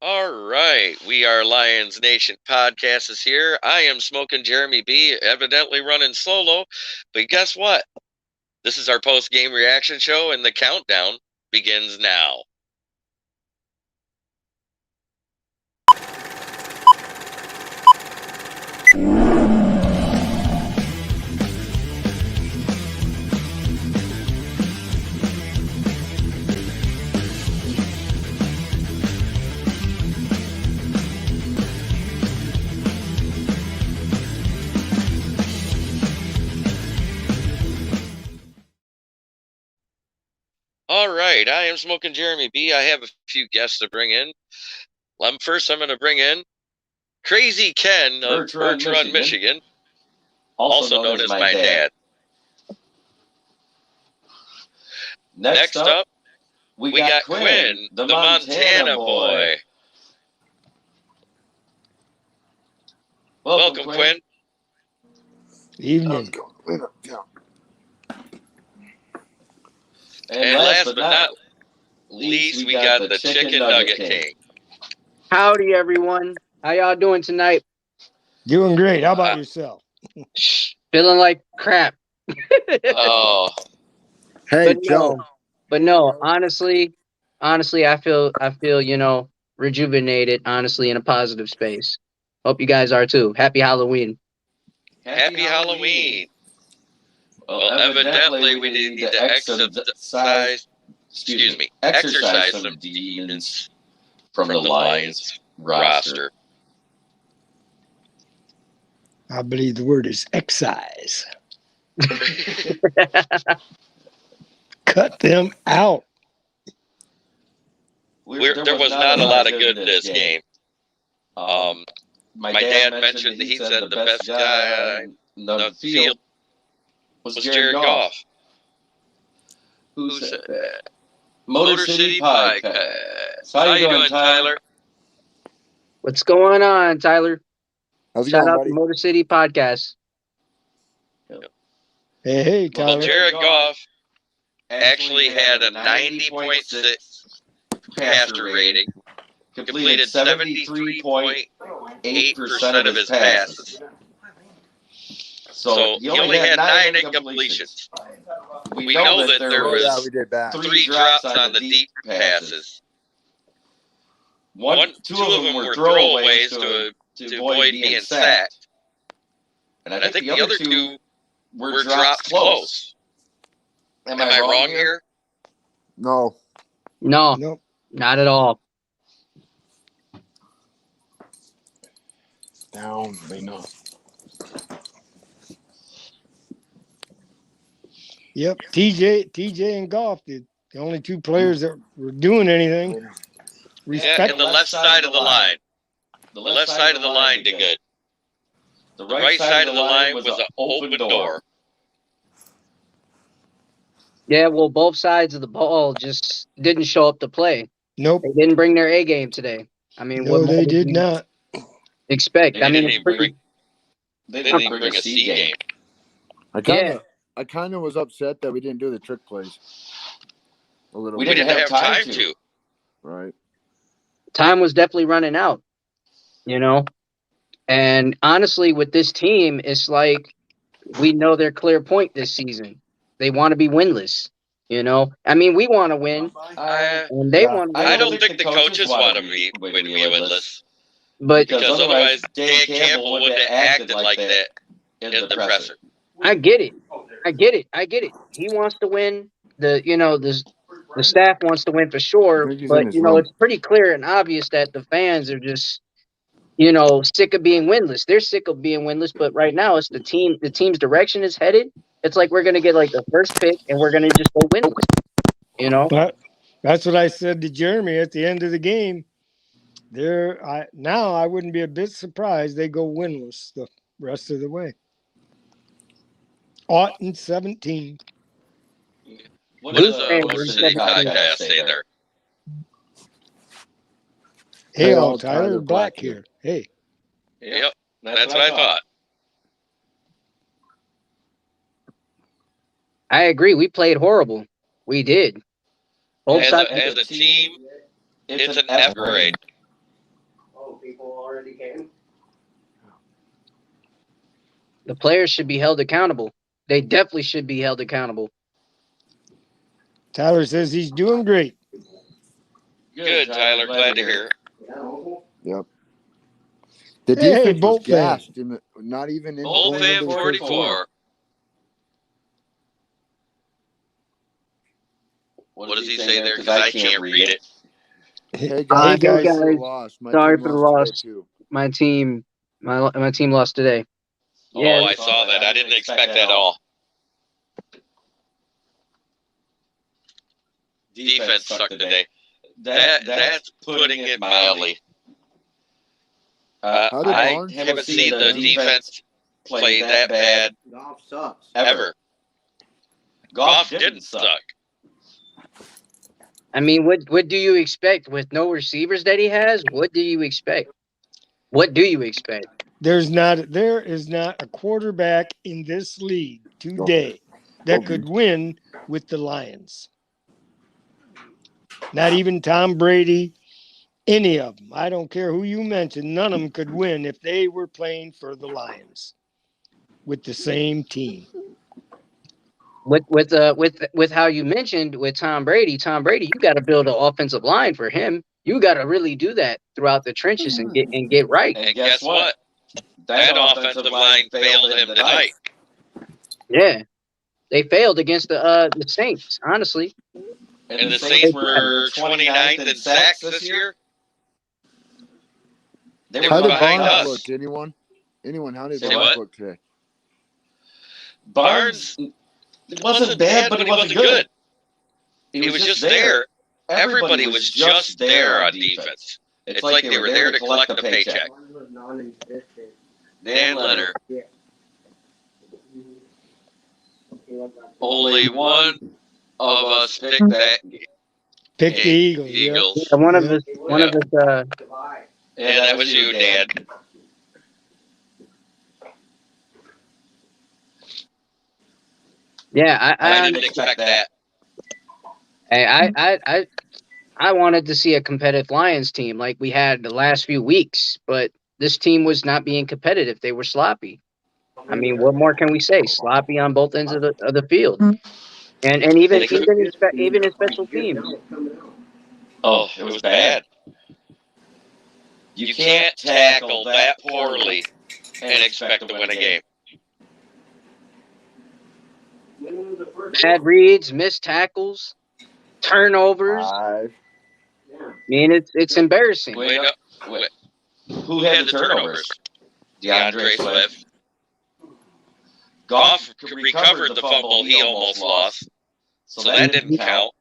All right, we are Lions Nation podcast is here. I am smoking Jeremy B, evidently running solo, but guess what? This is our post-game reaction show, and the countdown begins now. All right, I am smoking Jeremy B. I have a few guests to bring in. First, I'm going to bring in Crazy Ken of Bertrand, Michigan, also known as my dad. Next up, we got Quinn, the Montana boy. Welcome, Quinn. Evening. And last but not least, we got the Chicken Nugget King. Howdy, everyone. How y'all doing tonight? Doing great. How about yourself? Feeling like crap. Oh, Hey, Joe. But no, honestly, I feel rejuvenated. Honestly, in a positive space. Hope you guys are too. Happy Halloween. Happy Halloween. Well, evidently we need to exercise some demons from the Lions roster. I believe the word is excise. Cut them out. There was not a lot of good in this game. My dad mentioned that he said the best guy in the field was Jared Goff. Who said that? Motor City Podcast. How you doing, Tyler? What's going on, Tyler? How's it Shout going, out buddy? to Motor City Podcast. Hey, Tyler. Well, Jared Goff actually had a 90.6 passer rating, completed 73.8% of his passes. So he only had 9 incompletions. We know that there was 3 drops on the deep passes. Two of them were throwaways to avoid being sacked. And I think the other 2 were drops close. Am I wrong here? No. No, not at all. Down, they not. Yep, TJ and Goff, the only 2 players that were doing anything. Yeah, and the left side of the line. The left side of the line did good. The right side of the line was an open door. Yeah, well, both sides of the ball just didn't show up to play. Nope. They didn't bring their A game today. I mean, No, they did not. Expect. They didn't bring a C game. I kind of was upset that we didn't do the trick plays. A little. We didn't have time to. Right. Time was definitely running out, And honestly, with this team, it's like we know their clear point this season. They want to be winless, I mean, we want to win, and they want to win. I don't think the coaches want to be winless. But because otherwise, Dan Campbell wouldn't have acted like that in the presser. I get it. He wants to win. The staff wants to win for sure. But it's pretty clear and obvious that the fans are just, sick of being winless. They're sick of being winless. But right now, it's the team. The team's direction is headed. It's like we're gonna get like the first pick, and we're gonna just go winless. But that's what I said to Jeremy at the end of the game. Now I wouldn't be a bit surprised they go winless the rest of the way. 17. What does Motor City Podcast say there? Hey, all, Tyler Black here. Hey. Yep, that's what I thought. I agree. We played horrible. We did. As a team, it's an F grade. The players should be held accountable. They definitely should be held accountable. Tyler says he's doing great. Good, Tyler. Glad to hear it. Yep. The Hey, defense was Bolt fan. gassed. Not even in Bull going fan into the third 44. quarter. What does he say there? Because I can't read it. Hey Hey, guys, guys. sorry for the loss. My Sorry team for the lost loss. today, too. My team lost today. Oh, I saw that. I didn't expect that at all. Defense sucked today. That's putting it mildly. How did I Barnes haven't look seen today? the defense play that bad Golf sucks. ever. Goff didn't suck. I mean, what do you expect with no receivers that he has? What do you expect? What do you expect? There is not a quarterback in this league today that could win with the Lions. Not even Tom Brady, any of them. I don't care who you mention. None of them could win if they were playing for the Lions with the same team. With how you mentioned with Tom Brady, you got to build an offensive line for him. You got to really do that throughout the trenches and get right. And guess what? That offensive line failed him tonight. Yeah, they failed against the Saints. Honestly, And the Saints were 29th in sacks this year. They How were did behind Barnes us. look? Anyone? How did Say Barnes what? look today? Barnes wasn't bad, but he wasn't good. He was just there. Everybody was just there on defense. It's like they were there to collect a paycheck. Dan Leonard. Only one of us picked that. Pick the Eagles. Yeah. Eagles. And one of his And that was you, Dad. yeah. I didn't expect that. I wanted to see a competitive Lions team like we had the last few weeks, but this team was not being competitive. They were sloppy. I mean, what more can we say? Sloppy on both ends of the field, and even in special teams. Oh, it was bad. You can't tackle that poorly and expect to win a game. Bad reads, missed tackles, turnovers. I mean, it's embarrassing. Wait. Who had the turnovers? DeAndre Swift. Goff recovered the fumble he almost lost, so that didn't count.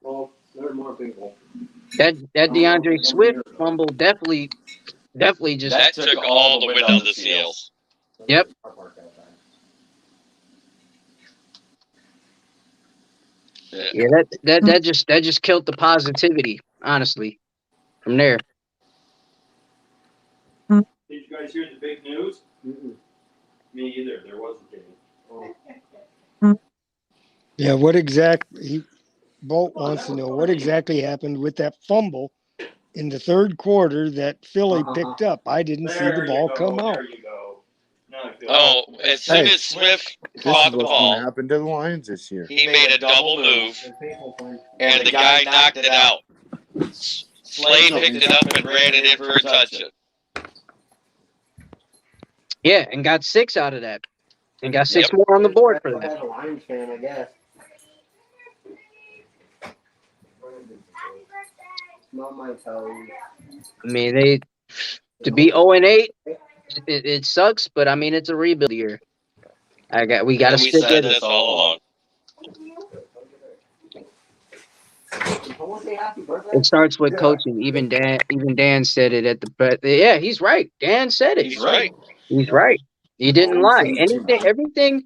That DeAndre Swift fumble definitely just That took all the wind out of the sails. Yep. Yeah, that just killed the positivity, honestly, from there. Did you guys hear the big news? Me either. There wasn't any. Yeah, Bolt wants to know what exactly happened with that fumble in the third quarter that Philly picked up. I didn't see the ball come out. There you go. Now I feel Oh, as soon as Swift caught the This is what's going to ball, happen to the Lions this year. he made a double move, and the guy knocked it out. Slade picked it up and ran it in for a touchdown. Yeah, and got 6 out of that, and got 6 more on the board for that. As a Lions fan, I guess. Not my toes. I mean, to be 0-8, it sucks, but I mean, it's a rebuild year. We got to We stick said with this it. all along. It starts with coaching. Even Dan said it at the. Yeah, he's right. Dan said it. He's right. He's right. He didn't lie. Everything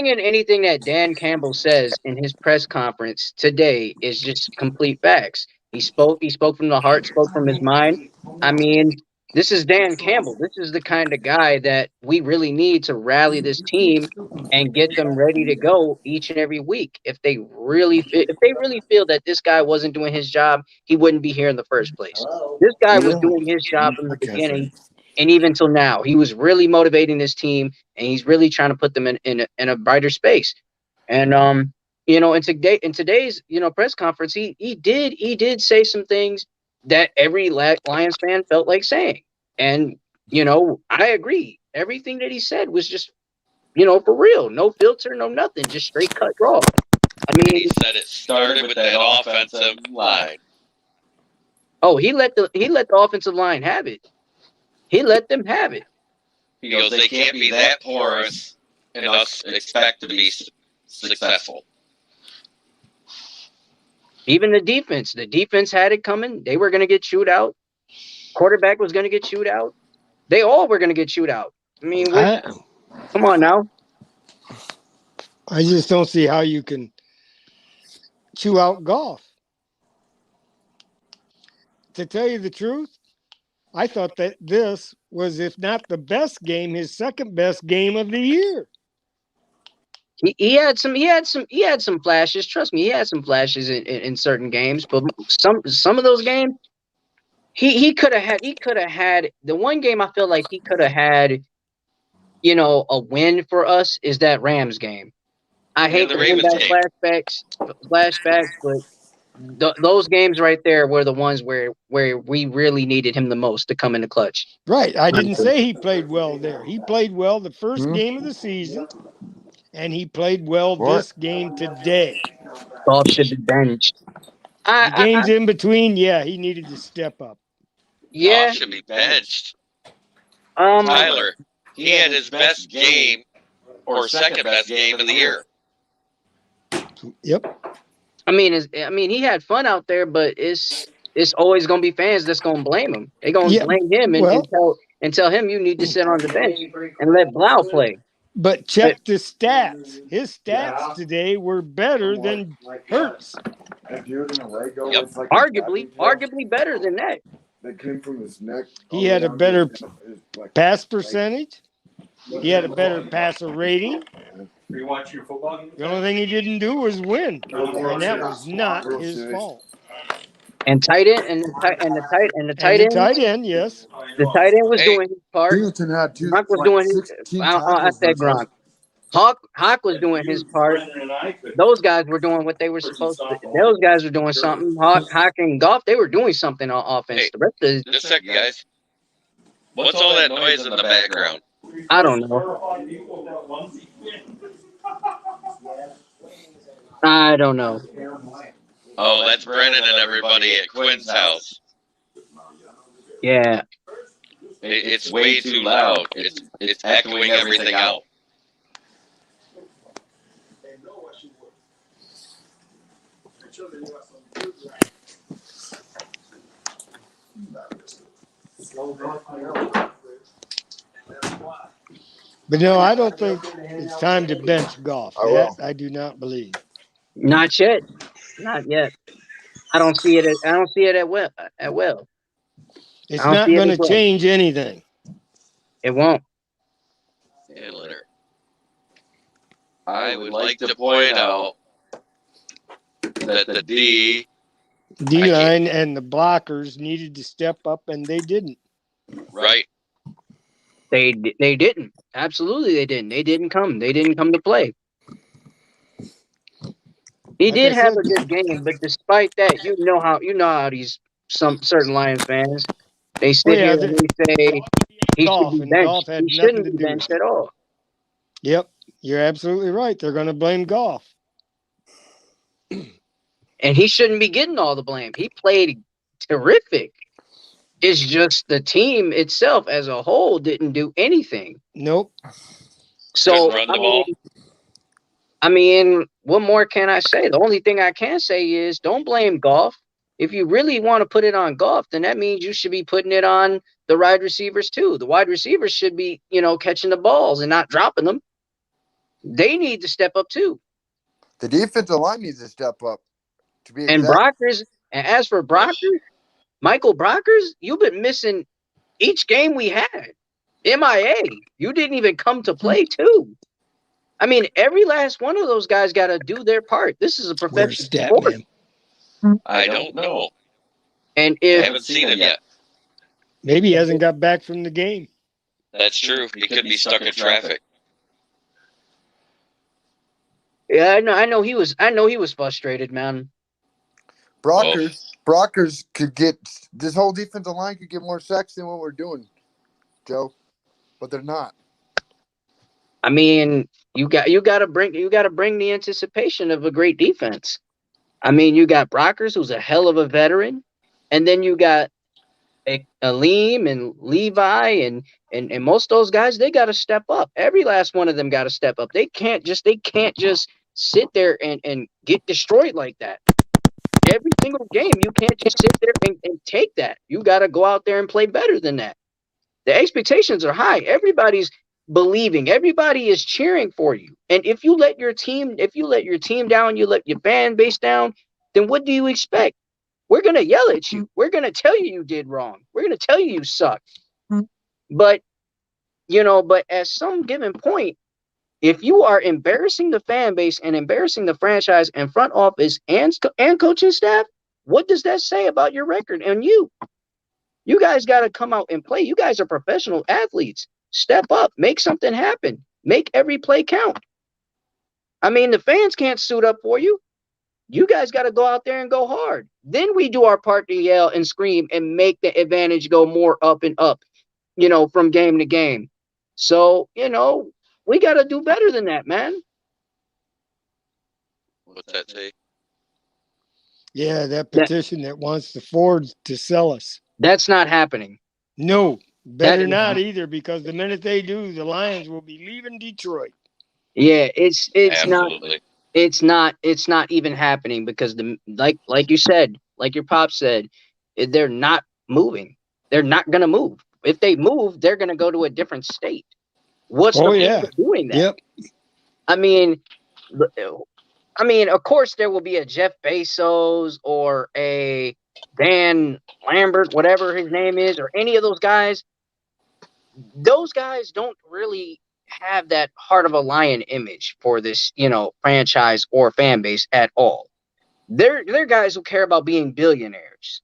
and anything that Dan Campbell says in his press conference today is just complete facts. He spoke from the heart, spoke from his mind. I mean, this is Dan Campbell. This is the kind of guy that we really need to rally this team and get them ready to go each and every week. If they really feel that this guy wasn't doing his job, he wouldn't be here in the first place. This guy was doing his job from the beginning. And even till now, he was really motivating this team, and he's really trying to put them in a brighter space. And in today's press conference, he did say some things that every Lions fan felt like saying. And I agree. Everything that he said was just for real, no filter, no nothing, just straight cut raw. I mean, he said it started with that offensive line. Oh, he let the offensive line have it. He let them have it. He goes, they can't be that porous and us expect to be successful. Even the defense had it coming. They were going to get chewed out. Quarterback was going to get chewed out. They all were going to get chewed out. I mean, come on now. I just don't see how you can chew out Goff. To tell you the truth, I thought that this was, if not the best game, his second best game of the year. He had some flashes. Trust me, he had some flashes in certain games, but some of those games he could have had the one game I feel like he could have had, a win for us is that Rams game. I hate to bring back flashbacks, but those games right there were the ones where we really needed him the most to come in the clutch. Right. I didn't say he played well there. He played well the first game of the season, and he played well this game today. Goff should be benched. The games in between, he needed to step up. Yeah, Goff should be benched. Tyler, he had his best game or second best game of the year. Yep. I mean, he had fun out there, but it's always gonna be fans that's gonna blame him. They're gonna blame him and tell him you need to sit on the bench and let Blau play. But check the stats. His stats today were better than Hurts. Arguably better than that. That came from his neck. He had a better pass percentage. He had a better passer rating. Are you watching your football game? The only thing he didn't do was win, and that was not his fault. And tight end and the tight end, yes. The tight end was doing his part. Singleton had Gronk was doing his. I said Gronk. Hawk was doing his part. Those guys were doing what they were supposed to. Those guys were doing something. Hawk and Goff, they were doing something on offense. Hey, the rest of just a second, guys. What's all that noise in the background? I don't know. I don't know. Oh, that's Brennan and everybody at Quinn's house. Yeah. It's way too loud. It's echoing everything out. But no, I don't think it's time to bench Goff. That I do not believe. Not yet. Not yet. I don't see it at will. It's not going to change anything. It won't. Hey, Leonard. I would like to point out that the D-line and the blockers needed to step up, and they didn't. Right. They didn't. Absolutely, they didn't. They didn't come. They didn't come to play. He did have a good game, but despite that, you know how these certain Lions fans, they sit here and they say he should be benched. He shouldn't be benched at all. Yep, you're absolutely right. They're going to blame Goff. And he shouldn't be getting all the blame. He played terrific. It's just the team itself as a whole didn't do anything. Nope. So, I mean, what more can I say? The only thing I can say is don't blame Goff. If you really want to put it on Goff, then that means you should be putting it on the wide receivers too. The wide receivers should be, catching the balls and not dropping them. They need to step up too. The defensive line needs to step up. And Brockers, and as for Brockers, Michael Brockers, you've been missing each game we had. MIA. You didn't even come to play too. I mean, every last one of those guys got to do their part. This is a professional sport. I don't know. And I haven't seen him yet. Maybe he hasn't got back from the game. That's true. He could be stuck in traffic. Yeah, I know he was frustrated, man. Brockers could get this whole defensive line could get more sacks than what we're doing, Joe, but they're not. I mean, you got to bring the anticipation of a great defense. I mean, you got Brockers, who's a hell of a veteran, and then you got Aleem and Levi and most of those guys. They got to step up. Every last one of them got to step up. They can't just sit there and get destroyed like that. Every single game, you can't just sit there and take that. You got to go out there and play better than that. The expectations are high. Everybody's believing. Everybody is cheering for you. And if you let your team down, you let your fan base down, then what do you expect? We're going to yell at you. We're going to tell you did wrong. We're going to tell you suck. But at some given point, if you are embarrassing the fan base and embarrassing the franchise and front office and coaching staff, what does that say about your record and you? You guys got to come out and play. You guys are professional athletes. Step up. Make something happen. Make every play count. I mean, the fans can't suit up for you. You guys got to go out there and go hard. Then we do our part to yell and scream and make the advantage go more up and up, from game to game. So, we got to do better than that, man. What's that say? Yeah, that petition that wants the Fords to sell us. That's not happening. No, better not either, because the minute they do, the Lions will be leaving Detroit. Yeah, it's Absolutely. not it's not even happening because like you said, like your pop said, they're not moving. They're not gonna move. If they move, they're gonna go to a different state. What's the point of doing that? Yep. I mean, of course there will be a Jeff Bezos or a Dan Lambert, whatever his name is, or any of those guys. Those guys don't really have that heart of a lion image for this, franchise or fan base at all. They're guys who care about being billionaires.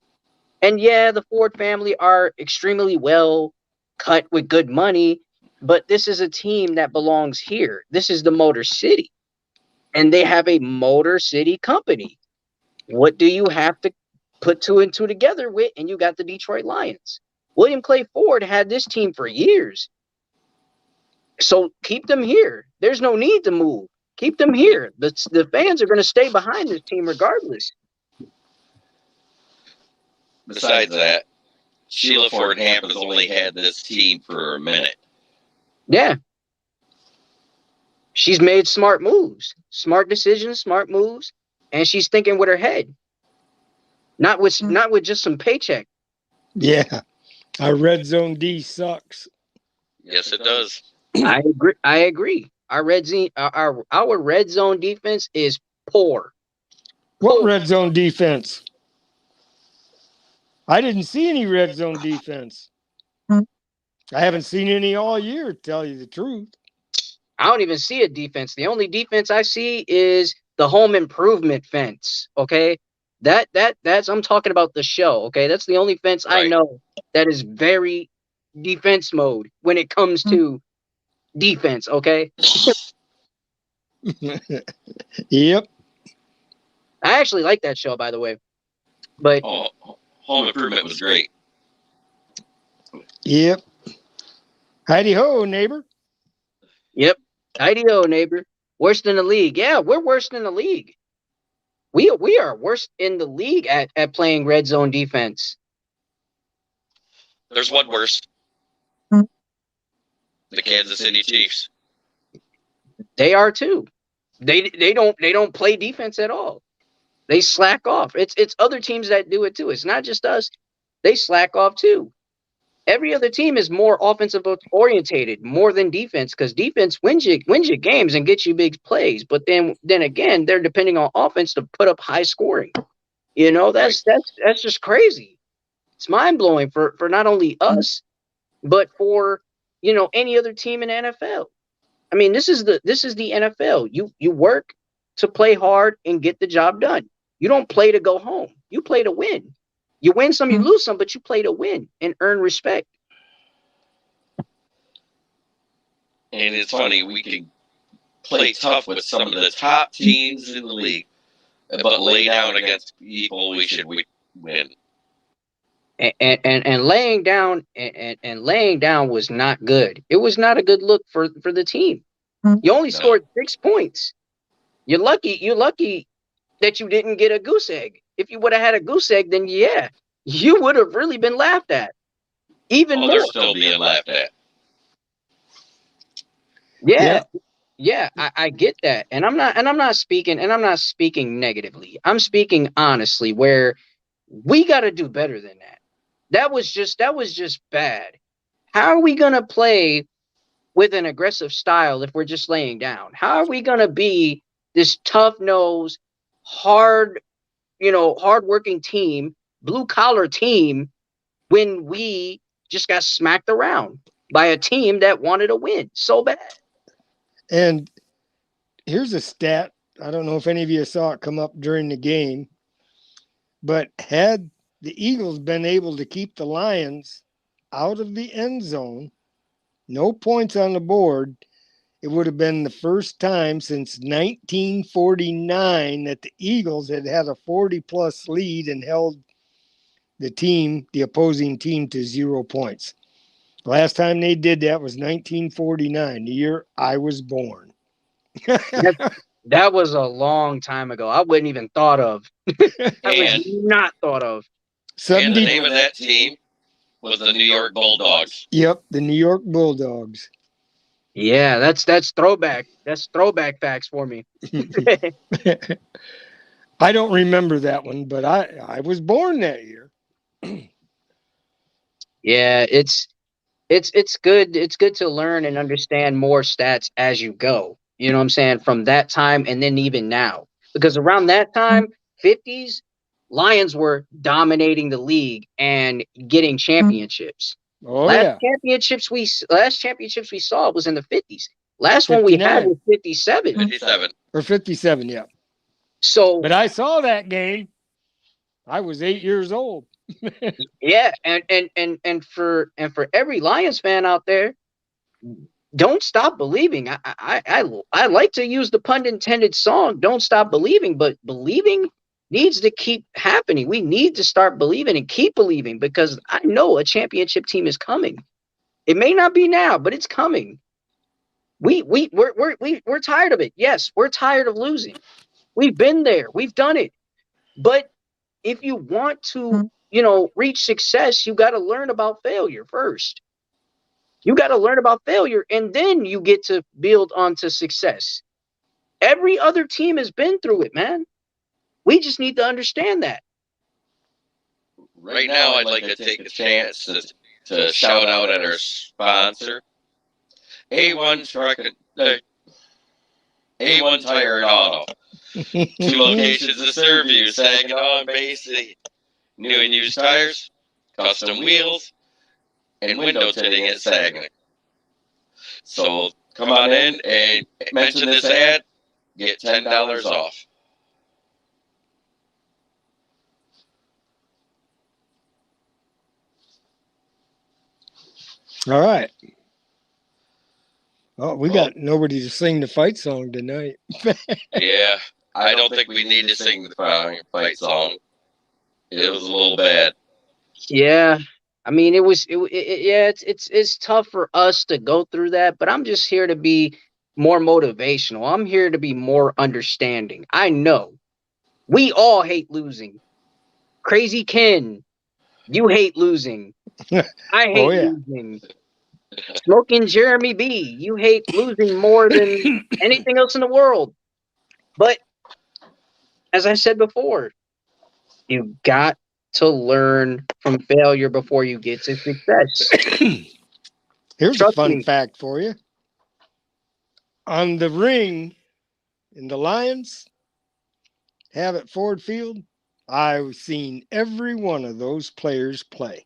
And yeah, the Ford family are extremely well cut with good money, but this is a team that belongs here. This is the Motor City. And they have a Motor City company. What do you have to put two and two together with? And you got the Detroit Lions. William Clay Ford had this team for years. So keep them here. There's no need to move. Keep them here. The fans are going to stay behind this team regardless. Besides that, Sheila Ford Hamp has only had this team for a minute. Yeah. She's made smart moves, smart decisions, smart moves, and she's thinking with her head. Not with just some paycheck. Yeah. Our red zone D sucks. Yes, it does. I agree. Our red zone defense is poor. What red zone defense? I didn't see any red zone defense. I haven't seen any all year, to tell you the truth. I don't even see a defense. The only defense I see is the home improvement fence. Okay. That's I'm talking about the show. Okay. That's the only fence I know that is very defense mode when it comes to defense. Okay. Yep. I actually like that show, by the way. But home improvement was great. Yep. Heidi ho, neighbor. Yep. Heidi-o, neighbor. Worse than the league. Yeah, we're worse than the league. We are worse in the league at playing red zone defense. There's one worse. The Kansas City Chiefs. They are too. They don't play defense at all. They slack off. It's other teams that do it too. It's not just us. They slack off too. Every other team is more offensive orientated, more than defense, because defense wins you games and gets you big plays. But then again, they're depending on offense to put up high scoring. That's just crazy. It's mind blowing for not only us, but for any other team in the NFL. I mean, this is the NFL. You work to play hard and get the job done. You don't play to go home. You play to win. You win some, you lose some, but you play to win and earn respect. And it's funny, we can play tough with some of the top teams in the league, but lay down against people we should win. And laying down and laying down was not good. It was not a good look for the team. You only scored 6 points. You're lucky that you didn't get a goose egg. If you would have had a goose egg, then yeah, you would have really been laughed at. Even more. They're still being laughed at. Yeah, I get that. And I'm not speaking negatively. I'm speaking honestly, where we got to do better than that. That was just bad. How are we going to play with an aggressive style if we're just laying down? How are we going to be this tough-nosed, hard-working team, blue-collar team, when we just got smacked around by a team that wanted to win so bad? And here's a stat. I don't know if any of you saw it come up during the game, but had the Eagles been able to keep the Lions out of the end zone, no points on the board, it would have been the first time since 1949 that the Eagles had a 40-plus lead and held the opposing team, to 0 points. Last time they did that was 1949, the year I was born. That was a long time ago. I wouldn't even thought of. I was not thought of. And the name of that team was the New York Bulldogs. Yep, the New York Bulldogs. Yeah, that's throwback. That's throwback facts for me. I don't remember that one, but I was born that year. Yeah, it's good. It's good to learn and understand more stats as you go. You know what I'm saying? From that time and then even now. Because around that time, 50s, Lions were dominating the league and getting championships. Oh, last championships we saw was in the 50s. Last one we had was 57. 57. Or 57, yeah. So, but I saw that game. I was 8 years old. yeah, and for every Lions fan out there, don't stop believing. I like to use the pun intended song, "Don't Stop Believing," but believing needs to keep happening. We need to start believing and keep believing, because I know a championship team is coming. It may not be now, but it's coming. We're tired of it. Yes, we're tired of losing. We've been there. We've done it. But if you want to, reach success, you got to learn about failure first. You got to learn about failure, and then you get to build onto success. Every other team has been through it, man. We just need to understand that. Right now, I'd like to take a chance to shout out at our sponsor, A1 A1 Tire and Auto. 2 locations to serve you: Saginaw and Bay City. New and used tires, custom wheels, and window tinting at Saginaw. So come on in and mention this ad, get $10 off. All right. Oh, we got nobody to sing the fight song tonight. Yeah, I don't think we need to sing the fight song. It was a little bad. Yeah, I mean, it's tough for us to go through that, but I'm just here to be more motivational. I'm here to be more understanding. I know we all hate losing. Crazy Ken, you hate losing. I hate losing. Smoking Jeremy B, you hate losing more than anything else in the world. But as I said before, you got to learn from failure before you get to success. Here's a fun fact for you. On the ring in the Lions, have at Ford Field, I've seen every one of those players play.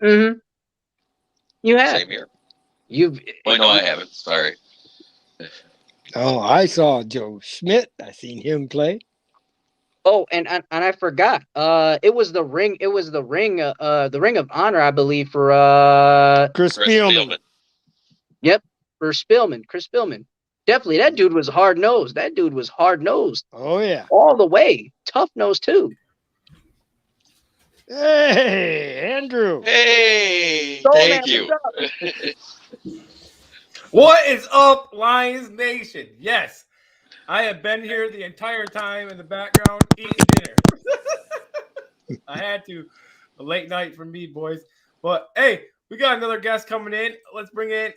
Mm-hmm. You have. Same here. Wait, no, I haven't. Sorry. Oh, I saw Joe Schmidt. I seen him play. Oh, and I forgot. It was the ring. It was the ring of honor, I believe, for Chris Chris Spielman. Spielman. Yep, for Spielman, Chris Spielman. Definitely, that dude was hard nosed. That dude was hard nosed Oh yeah. all the way. Tough nose too. Hey, Andrew. Hey, Soul thank Man, you. what's up? What is up, Lions Nation? Yes, I have been here the entire time in the background eating dinner. I had to. A late night for me, boys. But hey, we got another guest coming in. Let's bring in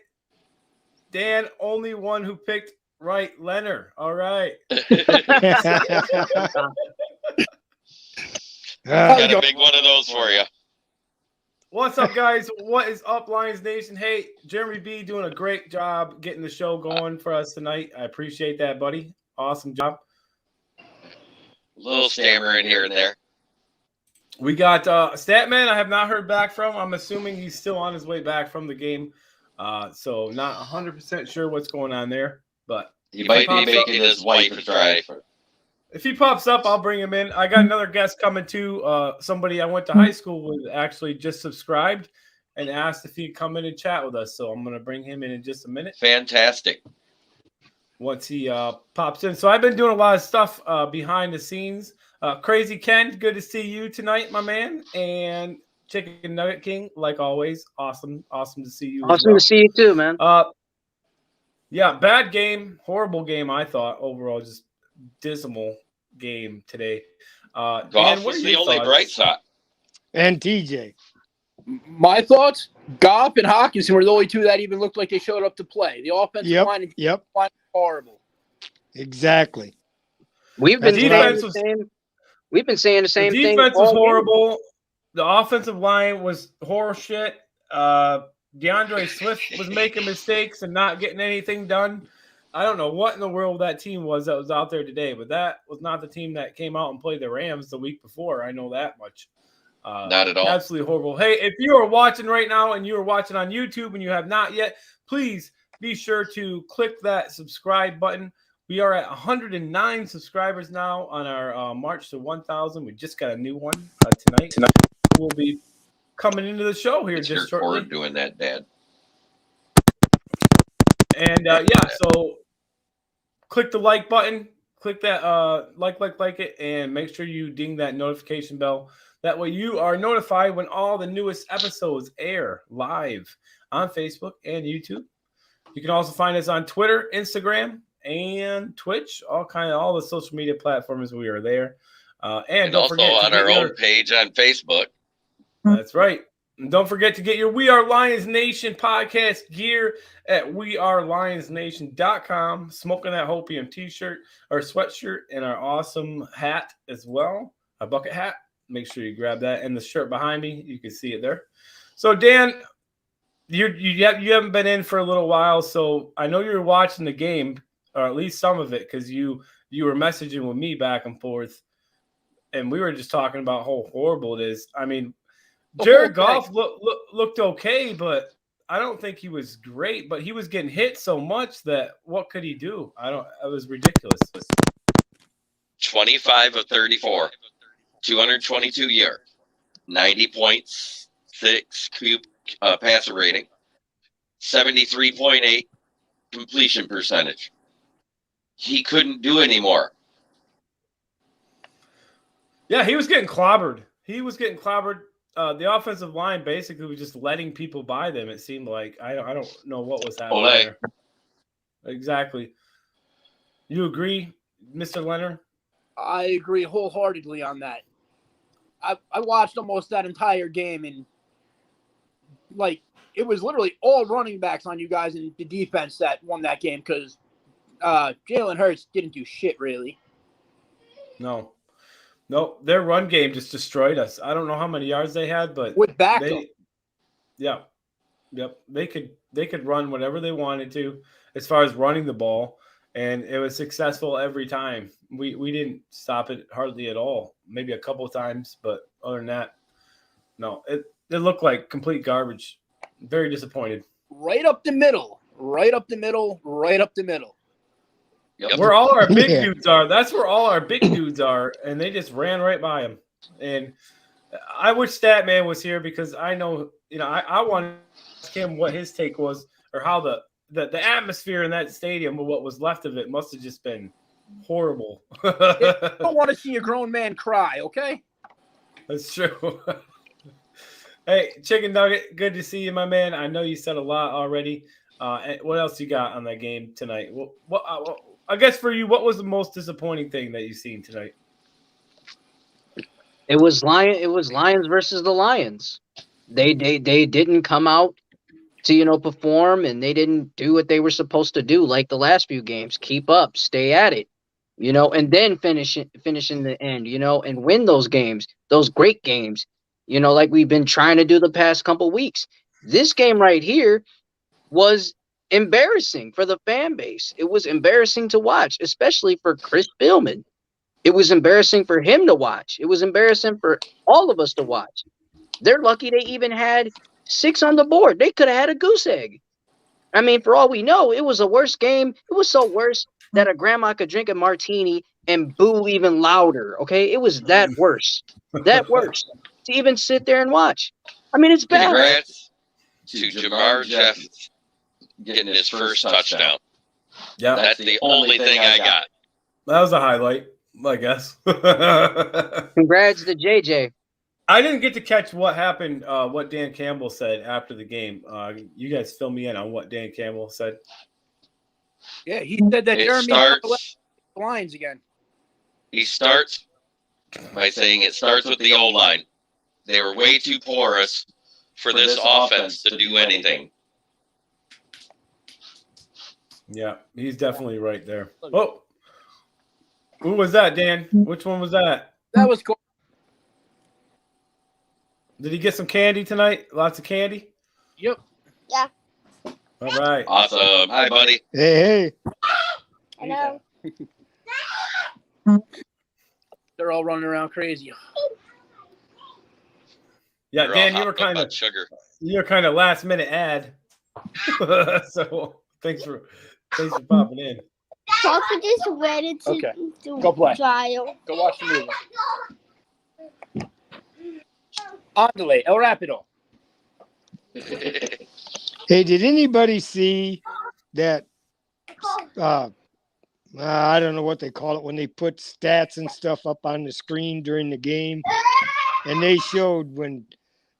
Dan, only one who picked right, Leonard. All right. Got a big one of those for you. What's up, guys? What is up, Lions Nation? Hey, Jeremy B doing a great job getting the show going for us tonight. I appreciate that, buddy. Awesome job. A little stammering here and there. We got Statman. I have not heard back from. I'm assuming he's still on his way back from the game. So not 100% sure what's going on there. But He might be making his wife a drive. if he pops up, I'll bring him in. I got another guest coming too. Somebody I went to high school with actually just subscribed and asked if he'd come in and chat with us. So I'm going to bring him in just a minute. Fantastic. Once he pops in. So I've been doing a lot of stuff behind the scenes. Crazy Ken, good to see you tonight, my man. And Chicken Nugget King, like always, awesome to see you. Awesome to see you too, man. Yeah, bad game, horrible game. I thought overall, just dismal game today. Goff Dan, what was are the your only thoughts? bright spot. And TJ. My thoughts: Goff and Hawkinson were the only two that even looked like they showed up to play. The offensive line and Yep. line was horrible. Exactly. We've been That's saying right. the same. We've been saying the same The thing. defense was all game. horrible. The offensive line was horror shit. DeAndre Swift was making mistakes and not getting anything done. I don't know what in the world that team was that was out there today, but that was not the team that came out and played the Rams the week before. I know that much. Not at all. Absolutely horrible. Hey, if you are watching right now and you are watching on YouTube and you have not yet, please be sure to click that subscribe button. We are at 109 subscribers now on our march to 1,000. We just got a new one tonight. We'll be coming into the show here It's just your shortly. cord doing that, Dad. And so click the like button, click that like it, and make sure you ding that notification bell. That way you are notified when all the newest episodes air live on Facebook and YouTube. You can also find us on Twitter, Instagram, and Twitch, all the social media platforms. We are there. And don't also forget on our own page on Facebook. That's right. And don't forget to get your We Are Lions Nation podcast gear at wearelionsnation.com. Smoking that Hopium t-shirt or sweatshirt and our awesome hat as well, a bucket hat. Make sure you grab that. And the shirt behind me, you can see it there. So, Dan, you haven't been in for a little while, so I know you were watching the game, or at least some of it, because you were messaging with me back and forth, and we were just talking about how horrible it is. I mean, Jared Goff looked okay, but I don't think he was great. But he was getting hit so much that what could he do? It was ridiculous. 25 of 34, 222 yards, 90 points, 6 passer rating, 73.8 completion percentage. He couldn't do anymore. Yeah, he was getting clobbered. The offensive line basically was just letting people by them. It seemed like I don't know what was happening there. Exactly. You agree, Mr. Leonard? I agree wholeheartedly on that. I watched almost that entire game, and it was literally all running backs on you guys in the defense that won that game because Jalen Hurts didn't do shit really. No, their run game just destroyed us. I don't know how many yards they had, but with backup. They could run whatever they wanted to as far as running the ball, and it was successful every time. We didn't stop it hardly at all. Maybe a couple of times, but other than that, no. It looked like complete garbage. Very disappointed. Right up the middle. Yep. Where all our big Yeah. dudes are. That's where all our big dudes are, and they just ran right by him. And I wish Statman was here because I know, I want to ask him what his take was, or how the atmosphere in that stadium, or what was left of it, must have just been horrible. I don't want to see a grown man cry, okay? That's true. Hey, Chicken Nugget, good to see you, my man. I know you said a lot already. What else you got on that game tonight? I guess for you, what was the most disappointing thing that you've seen tonight? It was Lions versus the Lions. They didn't come out to perform, and they didn't do what they were supposed to do like the last few games. Keep up, stay at it, and then finish in the end, and win those games, those great games, like we've been trying to do the past couple weeks. This game right here was embarrassing for the fan base. It was embarrassing to watch, especially for Chris Billman. It was embarrassing for him to watch. It was embarrassing for all of us to watch. They're lucky they even had 6 on the board. They could have had a goose egg. I mean, for all we know, it was a worse game. It was so worse that a grandma could drink a martini and boo even louder, okay? It was that worse. That worse. To even sit there and watch. I mean, it's bad. Congrats to Jamar Jeffs getting his first touchdown. Yeah, That's the only thing I got. that was a highlight, I guess. Congrats to JJ. I didn't get to catch what happened, what Dan Campbell said after the game. You guys fill me in on what Dan Campbell said. Yeah, he said that It Jeremy starts. the Lions again. He starts by saying it starts with the O-line. They were way too porous for this offense to do anything. Yeah, he's definitely right there. Oh, who was that, Dan? Which one was that? That was cool. Did he get some candy tonight? Lots of candy? Yep. All right. Awesome. Hi, buddy. Hey, Hello. They're all running around crazy. Yeah, They're Dan, all you were hopped up kind on of sugar. last minute ad. So thanks for popping in. Papa just ready to Okay. do Go play. trial. Go watch the movie. Andale, El Rapido. hey, did anybody see that? I don't know what they call it when they put stats and stuff up on the screen during the game, and they showed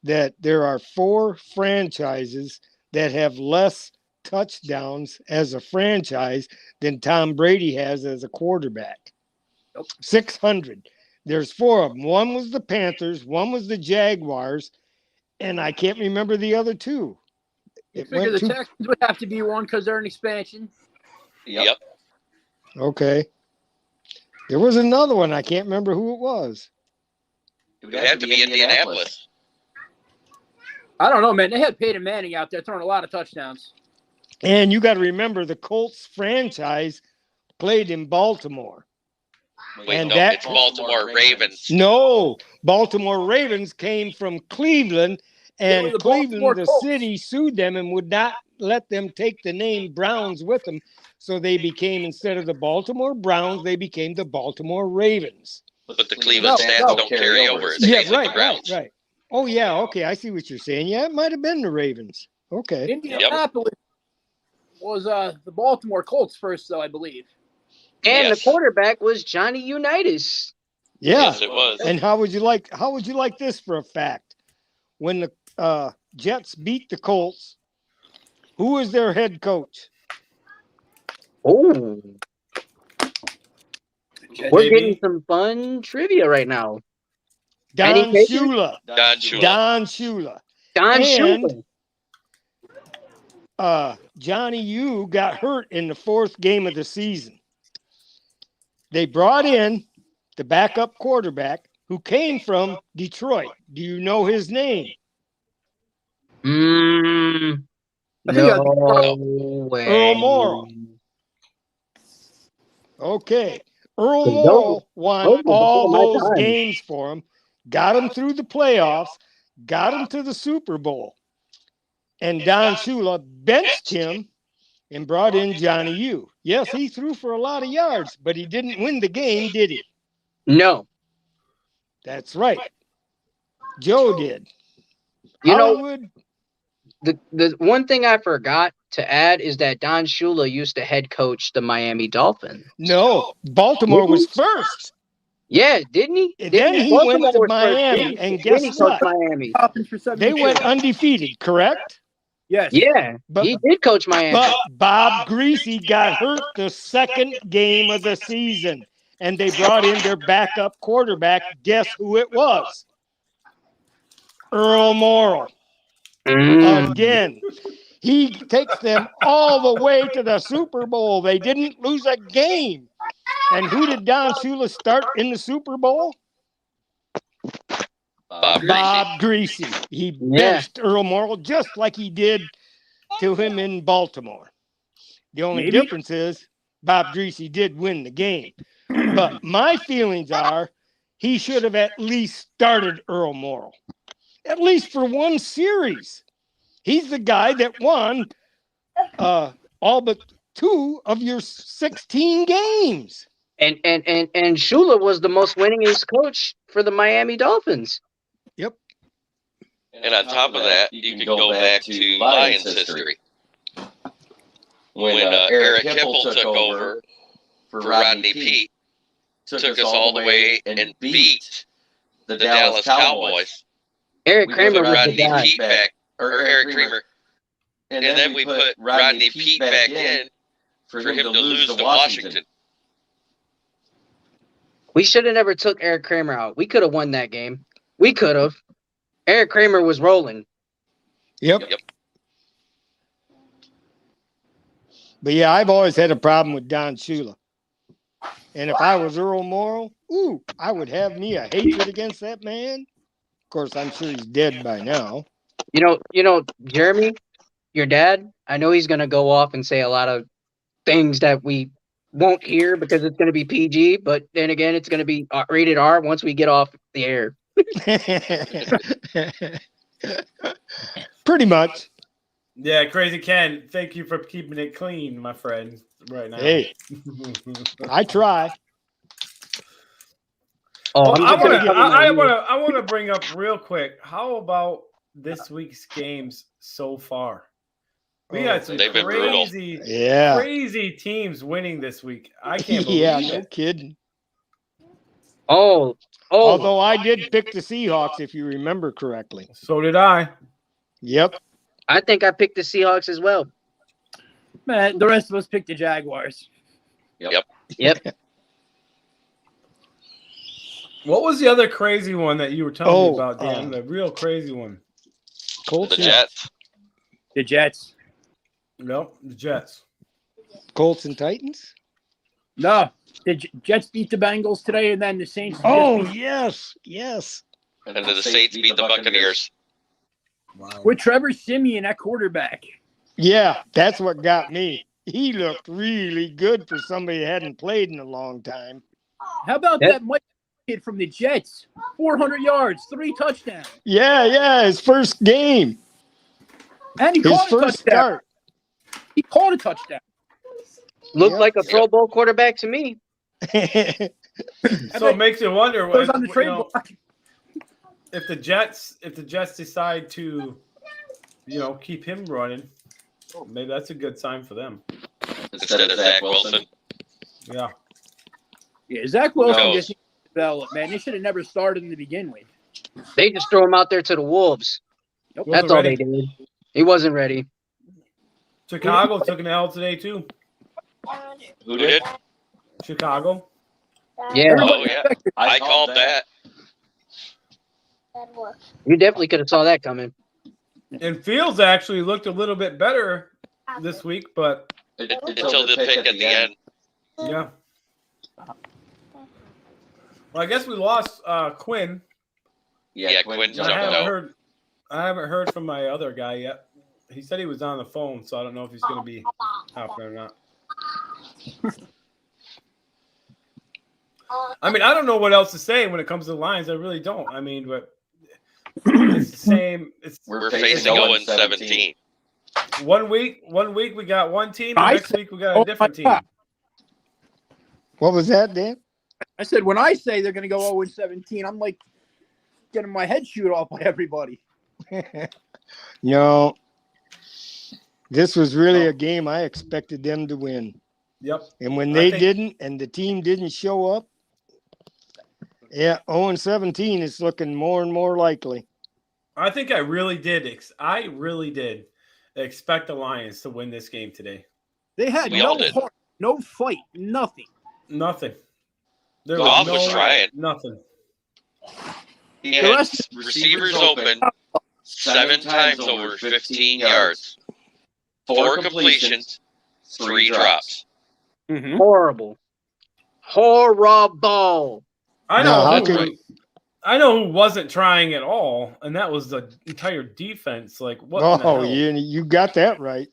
that there are 4 franchises that have less touchdowns as a franchise than Tom Brady has as a quarterback. 600. There's 4 of them. One was the Panthers, one was the Jaguars, and I can't remember the other 2. You It figure went the to Texans would have to be one because they're an expansion. Yep. okay. There was another one. I can't remember who it was. It would have to be Indianapolis. I don't know, man. They had Peyton Manning out there throwing a lot of touchdowns. And you got to remember the Colts franchise played in Baltimore. Wait, And no, that- it's Baltimore Ravens. No, Baltimore Ravens came from Cleveland, They and were the Baltimore Cleveland, the Colts. city, sued them and would not let them take the name Browns with them. So they became, instead of the Baltimore Browns, they became the Baltimore Ravens. But the Cleveland No, stats no. don't carry over. It Yeah, stays with right, the Browns. right. Oh, yeah, okay, I see what you're saying. Yeah, it might have been the Ravens. Okay. Indianapolis was the Baltimore Colts first, though, I believe. And Yes. the quarterback was Johnny Unitas. Yeah. Yes, it was. And how would you like this for a fact? When the Jets beat the Colts, who was their head coach? Oh, we're Maybe. getting some fun trivia right now. Don Any takers? Shula. Don Shula. Don Shula. Don And- Shula. Johnny U got hurt in the 4th game of the season. They brought in the backup quarterback who came from Detroit. Do you know his name? I think No way. Earl Morrall. Okay. Earl Those- Morrall won those were all before my those time. games for him, got him through the playoffs, got him to the Super Bowl. And Don Shula benched him and brought in Johnny U. Yes, he threw for a lot of yards, but he didn't win the game, did he? No. That's right. Joe did. You know, Hollywood, the one thing I forgot to add is that Don Shula used to head coach the Miami Dolphins. no, Baltimore was first. Yeah, didn't he? And Didn't then he Baltimore went to was first, Miami, didn't he? and Then guess he coached what? Miami. Dolphins for They 72. went undefeated, correct? Yes. Yeah, But- he did coach Miami. But Bob Greasy got hurt the second game of the season, and they brought in their backup quarterback. Guess who it was? Earl Morrall. Again, he takes them all the way to the Super Bowl. They didn't lose a game. And who did Don Shula start in the Super Bowl? Bob Greasy. Bob Greasy. He benched Earl Morrall just like he did to him in Baltimore. The only Maybe. difference is Bob Greasy did win the game. But my feelings are he should have at least started Earl Morrall, at least for one series. He's the guy that won all but 2 of your 16 games. And Shula was the most winningest coach for the Miami Dolphins. Yep. And on top of that, you can go back to Lions history. When Eric Hipple took over for Rodney Peete, took us all the way and beat the Dallas Cowboys. Eric We Kramer put was the Rodney guy. Peete back, or Eric Kramer, and then we put Rodney Peete back in for him to lose to Washington. We should have never took Eric Kramer out. We could have won that game. We could have. Eric Kramer was rolling. Yep. Yep. But yeah, I've always had a problem with Don Shula. And if I was Earl Morrall, I would have me a hatred against that man. Of course, I'm sure he's dead by now. You know, Jeremy, your dad, I know he's going to go off and say a lot of things that we won't hear because it's going to be PG, but then again, it's going to be rated R once we get off the air. Pretty much. Yeah, Crazy Ken, thank you for keeping it clean, my friend, right now. Hey, I try. Oh, Well, I'm just gonna cover my ears. I want to bring up real quick. How about this week's games so far? We had some They've been brutal. crazy teams winning this week. I can't believe Yeah, it. no kidding. Oh, Although I did pick the Seahawks, if you remember correctly. So did I. Yep. I think I picked the Seahawks as well. Man, the rest of us picked the Jaguars. Yep. What was the other crazy one that you were telling me about, Dan? Oh, The real crazy one. Colts, The Jets. The Jets. Nope, the Jets. Colts and Titans. No, the Jets beat the Bengals today, and then the Saints. just Oh, beat- yes. And then the Saints beat the Buccaneers. Wow. with Trevor Siemian at quarterback. Yeah, that's what got me. He looked really good for somebody that hadn't played in a long time. How about Yep. that Mike kid from the Jets? 400 yards, 3 touchdowns, Yeah, his first game. and he His caught a first touchdown. start. He caught a touchdown. Looked Yep. like a Pro Bowl quarterback to me. So it makes you wonder Goes on the you trade know, block. if the Jets decide to, keep him running, maybe that's a good sign for them. Instead of Zach Wilson. Yeah. Yeah, Zach Wilson knows? just needs to develop, man. They should have never started him to begin with. They just threw him out there to the Wolves. Nope. Wasn't That's all ready. they did. He wasn't ready. Chicago took an L today too. Who did? Chicago. Yeah, Oh, yeah. I called that. you definitely could have saw that coming. And Fields actually looked a little bit better this week, but Until the pick at the end. yeah. Well, I guess we lost Quinn. Yeah, Quinn jumped I out. haven't heard from my other guy yet. He said he was on the phone, so I don't know if he's going to be out there or not. I mean, I don't know what else to say when it comes to the Lions. I really don't. I mean, but it's the same. We're facing 0-17. One week we got one team. The I next said- week we got oh a different my team. God. What was that, Dan? I said when I say they're going to go 0-17, I'm like getting my head shoot off by everybody. No, this was really a game I expected them to win. Yep. And when I they think- didn't and the team didn't show up, yeah, 0-17 is looking more and more likely. I think I really did expect the Lions to win this game today. They had We all no did. heart, no fight, nothing. Nothing. There Goff was trying. Nothing. He The had rest- receivers open 7 times over 15 yards, 4 completions, 3 drops. Mm-hmm. Horrible. Horrible. I No, know. how who, can- I know who wasn't trying at all, and that was the entire defense. Like what? in the Oh, hell? you got that right.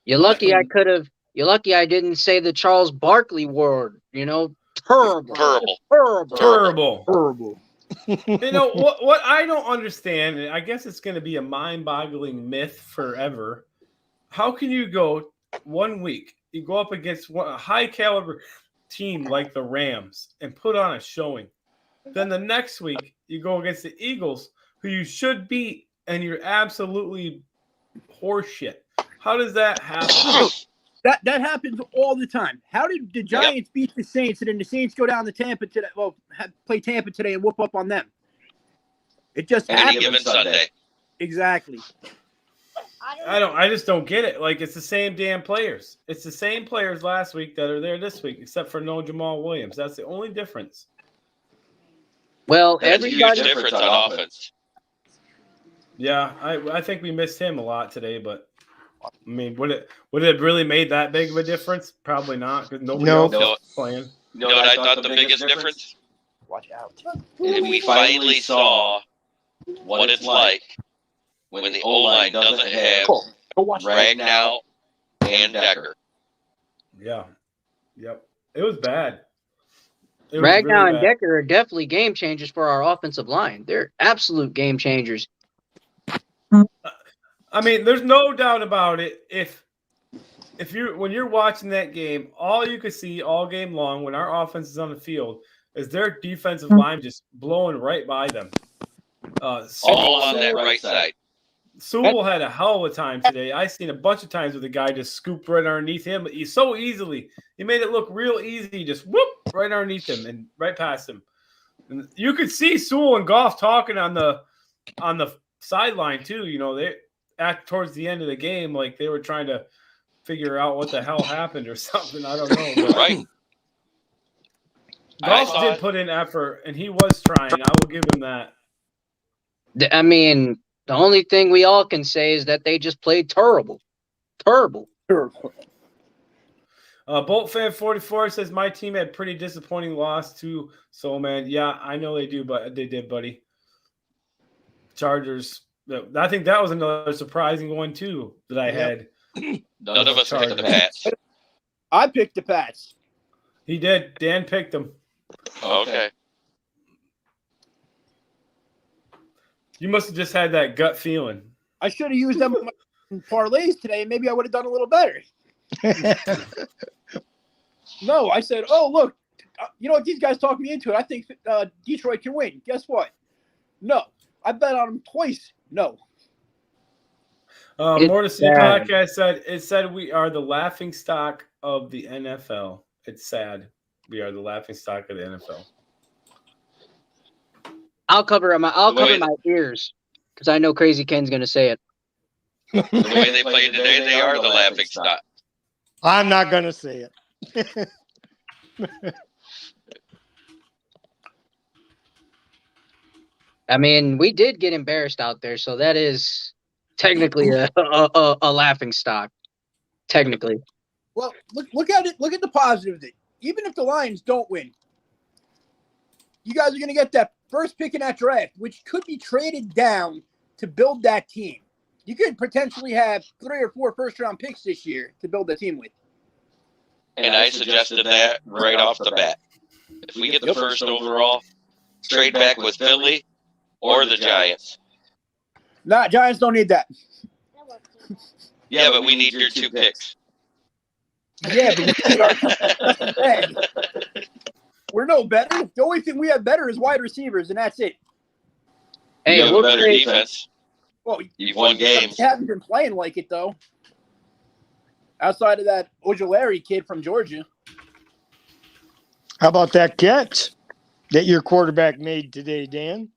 You're lucky I could have. You're lucky I didn't say the Charles Barkley word. You know, terrible. Terrible. Terrible. Terrible. Horrible. You know what I don't understand, and I guess it's going to be a mind-boggling myth forever. How can you go 1 week, you go up against a high-caliber team like the Rams and put on a showing, then the next week you go against the Eagles, who you should beat, and you're absolutely horseshit? How does that happen? That happens all the time. How did the Giants beat the Saints and then the Saints go down to Tampa today? Well, play Tampa today and whoop up on them. It just Any happens. given Sunday. Exactly. I just don't get it. Like, it's the same damn players. It's the same players last week that are there this week, except for no Jamal Williams. That's the only difference. Well, That's a huge everybody. difference on offense. Yeah, I think we missed him a lot today, but I mean, would it have really made that big of a difference? Probably not, because nobody No. else No. was playing. You know what I thought the biggest difference? Watch out. And we finally saw what it's like when the O-line doesn't have Go watch out. Ragnow and Decker. Yeah, yep, it was bad. It was Ragnow really and bad. Decker are definitely game changers for our offensive line. They're absolute game changers. I mean, there's no doubt about it. If when you're watching that game, all you could see all game long when our offense is on the field is their defensive line just blowing right by them. All on that right side. Sewell had a hell of a time today. I seen a bunch of times where the guy just scooped right underneath him. He so easily. He made it look real easy. Just whoop right underneath him and right past him. And you could see Sewell and Goff talking on the sideline too. You know, they towards the end of the game, like they were trying to figure out what the hell happened or something. I don't know. But Right. Goff saw did it. put in effort, and he was trying. I will give him that. I mean, the only thing we all can say is that they just played terrible. Terrible. Bolt fan 44 says my team had pretty disappointing loss to Soul Man. Yeah, I know they do, but they did, buddy. Chargers. I think that was another surprising one too that I had. None of us picked the Pats. I picked the Pats. He did. Dan picked them. Okay. You must have just had that gut feeling. I should have used them in parlays today. Maybe I would have done a little better. No, I said, oh, look, you know what? These guys talked me into it. I think Detroit can win. Guess what? No. I bet on them twice. No. It's More to see sad. podcast said we are the laughing stock of the NFL. It's sad. We are the laughing stock of the NFL. I'll cover my way- my ears because I know Crazy Ken's gonna say it. The way they played today, they are the laughing stock. I'm not going to say it. I mean, we did get embarrassed out there, so that is technically a laughing stock. Technically, Well, look at it. Look at the positive of it. Even if the Lions don't win, you guys are going to get that first pick in that draft, which could be traded down to build that team. You could potentially have 3 or 4 first-round picks this year to build the team with. And I suggested that right off the bat. If we get the first overall, trade back with Philly or the Giants. Nah, Giants don't need that. Yeah, but we need your 2 picks. Yeah, but we need our bag. We're no better. The only thing we have better is wide receivers, and that's it. Hey, You have a we'll better say, defense. Well, You've won games. we haven't been playing like it though. Outside of that Ojulari kid from Georgia. How about that catch that your quarterback made today, Dan?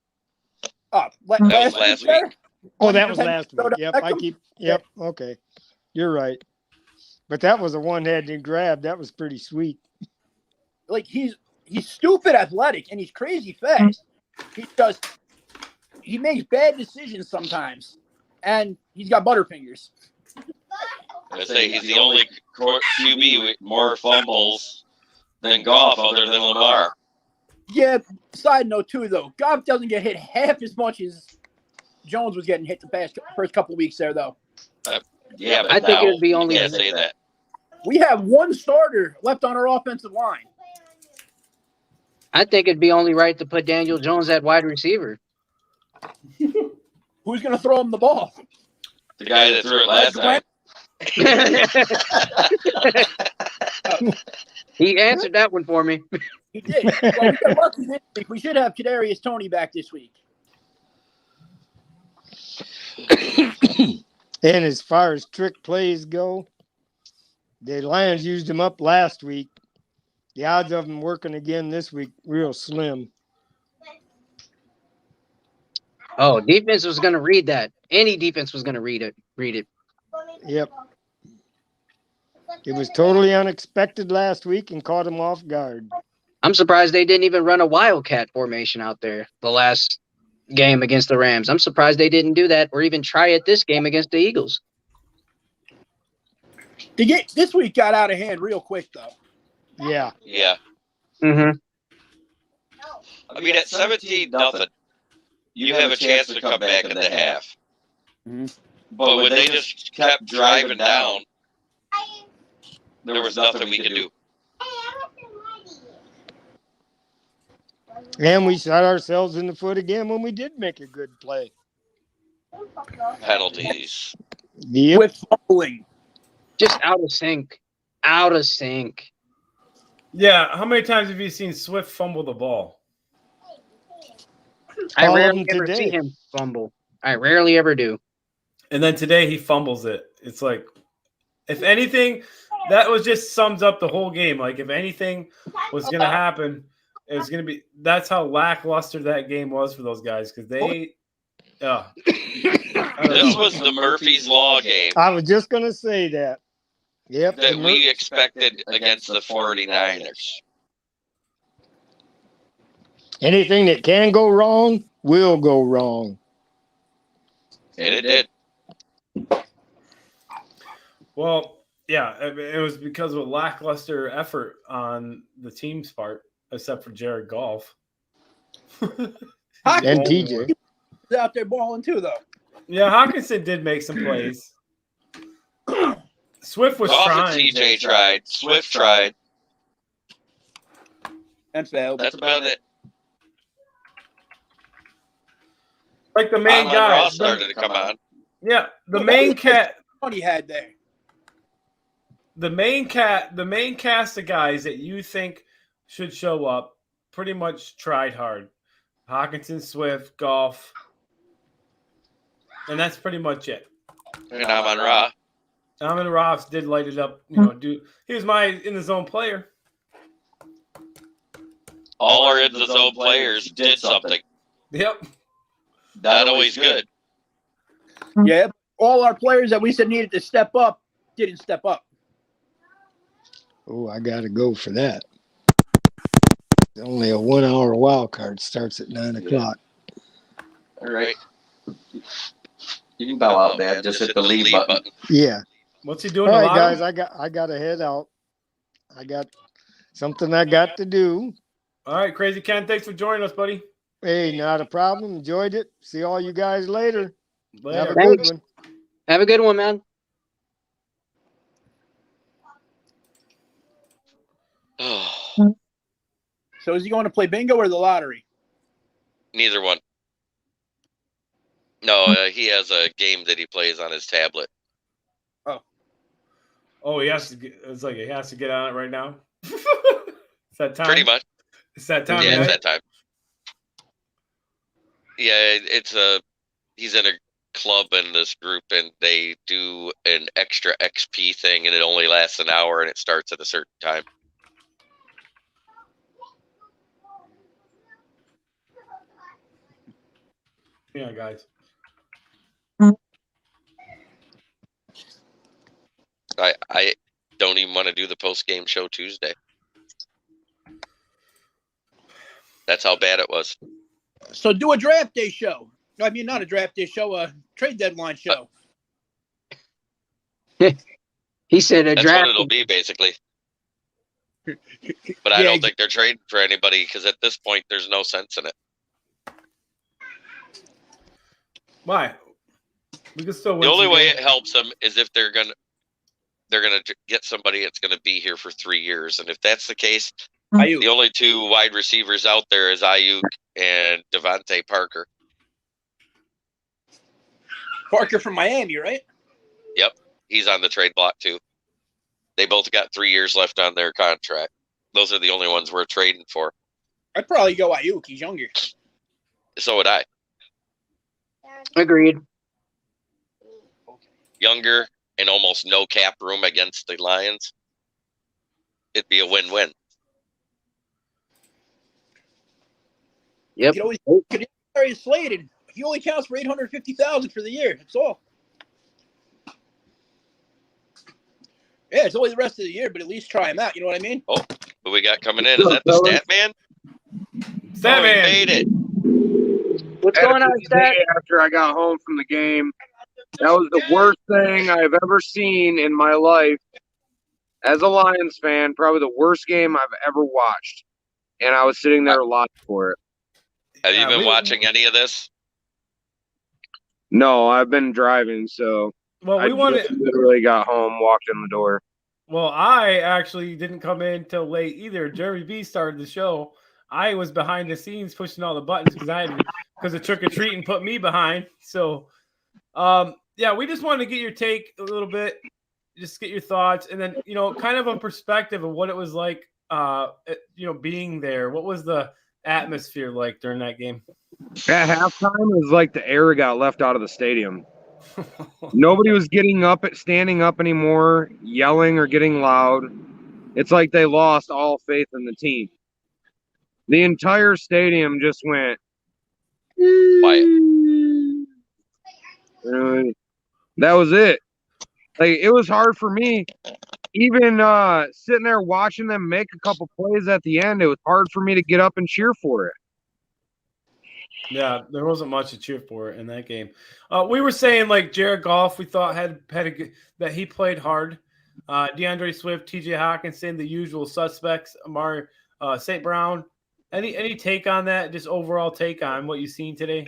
Oh, That was last week. there? Oh, When that he was just had last to go week. to Yep, Beckham? Yep, okay. You're right. But that was a one-handed grab. That was pretty sweet. Like he's stupid athletic and he's crazy fast. He makes bad decisions sometimes, and he's got butterfingers. I say he's the only QB with more fumbles than Goff other than Lamar. Yeah. Side note too, though, Goff doesn't get hit half as much as Jones was getting hit the first couple weeks there, though. Yeah, but I think now it would be only- you can't say that. We have one starter left on our offensive line. I think it'd be only right to put Daniel Jones at wide receiver. Who's going to throw him the ball? The guy that threw it last time. He answered that one for me. He did. Well, we got lucky this week. We should have Kadarius Toney back this week. And as far as trick plays go, the Lions used him up last week. The odds of him working again this week, real slim. Oh, defense was going to read that. Any defense was going to read it. Yep. It was totally unexpected last week and caught him off guard. I'm surprised they didn't even run a wildcat formation out there the last game against the Rams. I'm surprised they didn't do that or even try it this game against the Eagles. This week got out of hand real quick, though. Yeah. Yeah. Mm-hmm. I mean, at 17-0, you have a chance to come back in the half. Mhm. But when they just kept driving down, there was nothing we could do. And we shot ourselves in the foot again when we did make a good play. Penalties. Yep. With fumbling. Just out of sync. Out of sync. Yeah, how many times have you seen Swift fumble the ball? I All of rarely them ever see today. him fumble. I rarely ever do. And then today he fumbles it. It's like, if anything, that was just sums up the whole game. Like, if anything was going to happen, it was going to be – that's how lackluster that game was for those guys because they This was the Murphy's Law game I was just going to say that. Yep. that we expected against the 49ers. Anything that can go wrong will go wrong. And it did. Well, yeah, it was because of a lackluster effort on the team's part, except for Jared Goff. And TJ. He's out there balling, too, though. Yeah, Hawkinson did make some plays. Swift was Goff and trying. TJ tried. Swift tried. And failed. That's about it. Like the main Amon guy. Ross started to come on. Yeah, the main cat. What he had there. The main cast of guys that you think should show up pretty much tried hard. Hawkinson, Swift, Goff. And that's pretty much it. And Amon Ra. Amon Ross did light it up, he was my in the zone player. All our in the zone players did something. Yep. Not always good. Yeah. All our players that we said needed to step up didn't step up. Oh, I got to go for that. Only a 1 hour wild card starts at 9 o'clock. All right. You can bow out, Dad. Just hit the leave button. Yeah. What's he doing? All a right, lot guys, of- I got to head out. I got something I got to do. All right, Crazy Ken, thanks for joining us, buddy. Hey, not a problem. Enjoyed it. See all you guys later. Have a Later. good Thanks. one. Have a good one, man. So is he going to play bingo or the lottery? Neither one. No, he has a game that he plays on his tablet. Oh, he has to. It's like he has to get on it right now. It's that time. Pretty much. It's that time. Yeah, of it's night? that time. Yeah, he's in a club in this group, and they do an extra XP thing, and it only lasts an hour, and it starts at a certain time. Yeah, guys. I don't even want to do the post game show Tuesday. That's how bad it was. So do a draft day show. No, I mean, not a draft day show, a trade deadline show. He said a That's draft. what it'll be, basically. But I don't think they're trading for anybody because at this point, there's no sense in it. Why? We can still win. The only some way games. it helps them is if they're gonna get somebody that's gonna be here for 3 years, and if that's the case, Ayuk. the only two wide receivers out there is Ayuk and Devontae Parker. Parker from Miami, right? Yep, he's on the trade block too. They both got 3 years left on their contract. Those are the only ones we're trading for. I'd probably go Ayuk. He's younger. So would I. Agreed. Younger and almost no cap room against the Lions. It'd be a win-win. Yep. You always could carry slated. He only counts for $850,000 for the year. That's all. Yeah, it's only the rest of the year, but at least try him out. You know what I mean? Oh, who we got coming in? Is that the stat man? Stat Oh, he man. made it. What's going on, Stat? After I got home from the game, that was the worst thing I've ever seen in my life. As a Lions fan, probably the worst game I've ever watched. And I was sitting there live for it. Have you Yeah, been we- watching any of this? No, I've been driving, so Well, I we wanted. just literally got home, walked in the door. Well, I actually didn't come in till late either. Jeremy B started the show. I was behind the scenes pushing all the buttons because the trick or treating put me behind. So, yeah, we just wanted to get your take a little bit, just get your thoughts, and then kind of a perspective of what it was like, being there. What was the atmosphere like during that game? At halftime, it was like the air got left out of the stadium. Nobody was standing up anymore, yelling or getting loud. It's like they lost all faith in the team. The entire stadium just went Quiet. That was it. Like, it was hard for me. Even sitting there watching them make a couple plays at the end, it was hard for me to get up and cheer for it. Yeah, there wasn't much to cheer for in that game. We were saying like Jared Goff, we thought had a good, that he played hard. DeAndre Swift, TJ Hawkinson, the usual suspects. Amari St. Brown. Any take on that? Just overall take on what you've seen today?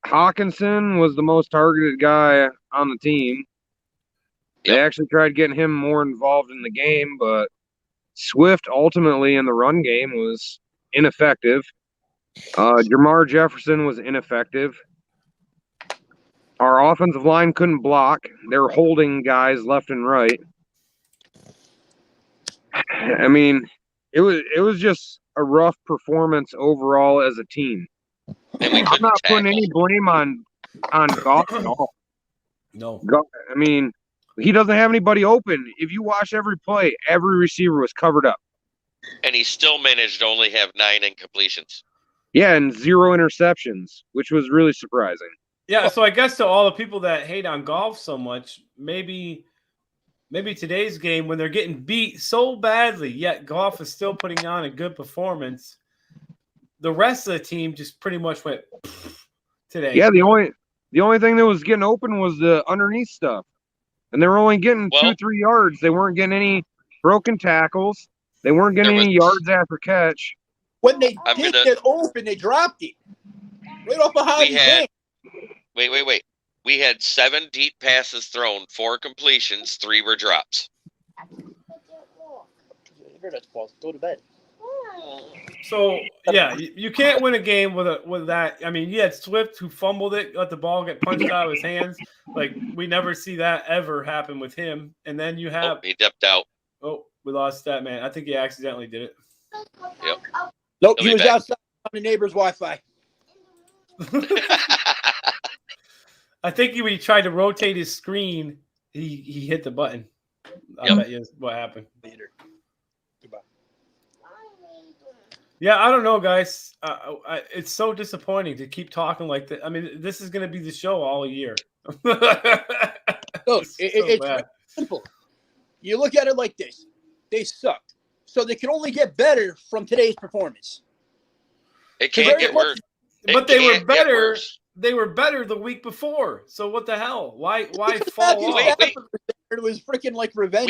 Hawkinson was the most targeted guy on the team. They actually tried getting him more involved in the game, but Swift ultimately in the run game was ineffective. Jamar Jefferson was ineffective. Our offensive line couldn't block. They were holding guys left and right. I mean, it was just a rough performance overall as a team. And we I'm couldn't not putting tackle. any blame on Goff at all. No. I mean, he doesn't have anybody open. If you watch every play, every receiver was covered up. And he still managed to only have 9 incompletions. Yeah, and 0 interceptions, which was really surprising. Yeah, so I guess to all the people that hate on golf so much, maybe today's game when they're getting beat so badly, yet golf is still putting on a good performance. The rest of the team just pretty much went today. Yeah, the only thing that was getting open was the underneath stuff. And they were only getting 2-3 yards. They weren't getting any broken tackles. They weren't getting any yards after catch. When they did get open, they dropped it. Right off of Howie's hand. Wait. We had 7 deep passes thrown, 4 completions, 3 were drops. Go to bed. So yeah, you can't win a game with that. I mean, you had Swift who fumbled it, let the ball get punched out of his hands. Like we never see that ever happen with him. And then you have he dipped out. Oh, we lost that man. I think he accidentally did it. Yep. Nope, He'll he be was back. outside on the neighbor's Wi-Fi. I think when he tried to rotate his screen, he hit the button. I Yep. bet you what happened. Later. Goodbye. Yeah, I don't know, guys. It's so disappointing to keep talking like that. I mean, this is going to be the show all year. Look, it's bad. simple. You look at it like this: they sucked, so they can only get better from today's performance. It can't get worse. But It they were can't get better. worse. They were better the week before. So what the hell? Why Matthew fall off? Stafford it was freaking like revenge.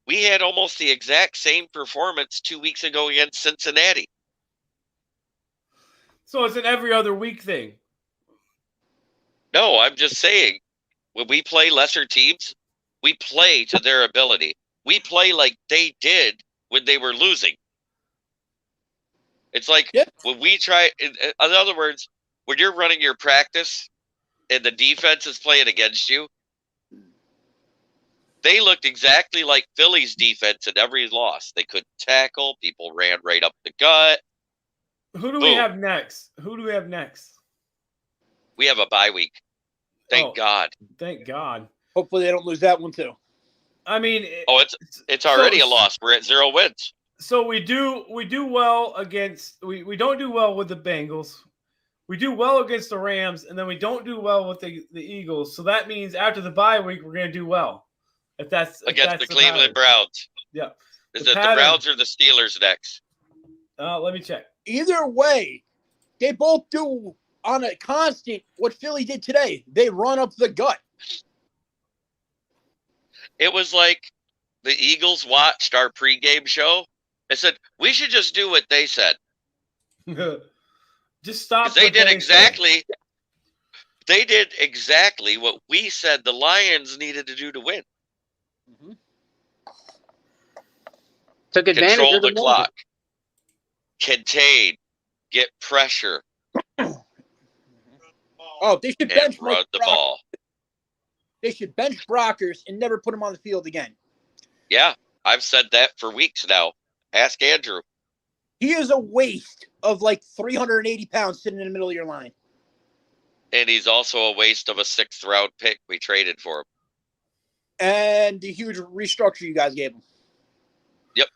We had almost the exact same performance 2 weeks ago against Cincinnati. So it's an every other week thing. No, I'm just saying, when we play lesser teams, we play to their ability. We play like they did when they were losing. It's like when we try, in other words, when you're running your practice and the defense is playing against you, they looked exactly like Philly's defense in every loss. They couldn't tackle. People ran right up the gut. Who do we have next? We have a bye week. Thank God. Thank God. Hopefully they don't lose that one too. I mean, it's already a loss. We're at 0 wins. So we do well against we don't do well with the Bengals. We do well against the Rams, and then we don't do well with the Eagles. So that means after the bye week, we're going to do well. If that's Against the Cleveland pattern. Browns. Yeah. Is The it the pattern. Browns or the Steelers next? Let me check. Either way, they both do on a constant what Philly did today. They run up the gut. It was like the Eagles watched our pregame show and said, we should just do what they said. Just stop. 'Cause they what did said. exactly what we said the Lions needed to do to win. Took advantage Control of the the clock. Contain. Get pressure. Oh, they should And bench run the ball. They should bench Brockers and never put him on the field again. Yeah, I've said that for weeks now. Ask Andrew. He is a waste of like 380 pounds sitting in the middle of your line. And he's also a waste of a 6th round pick we traded for him. And the huge restructure you guys gave him. Yep.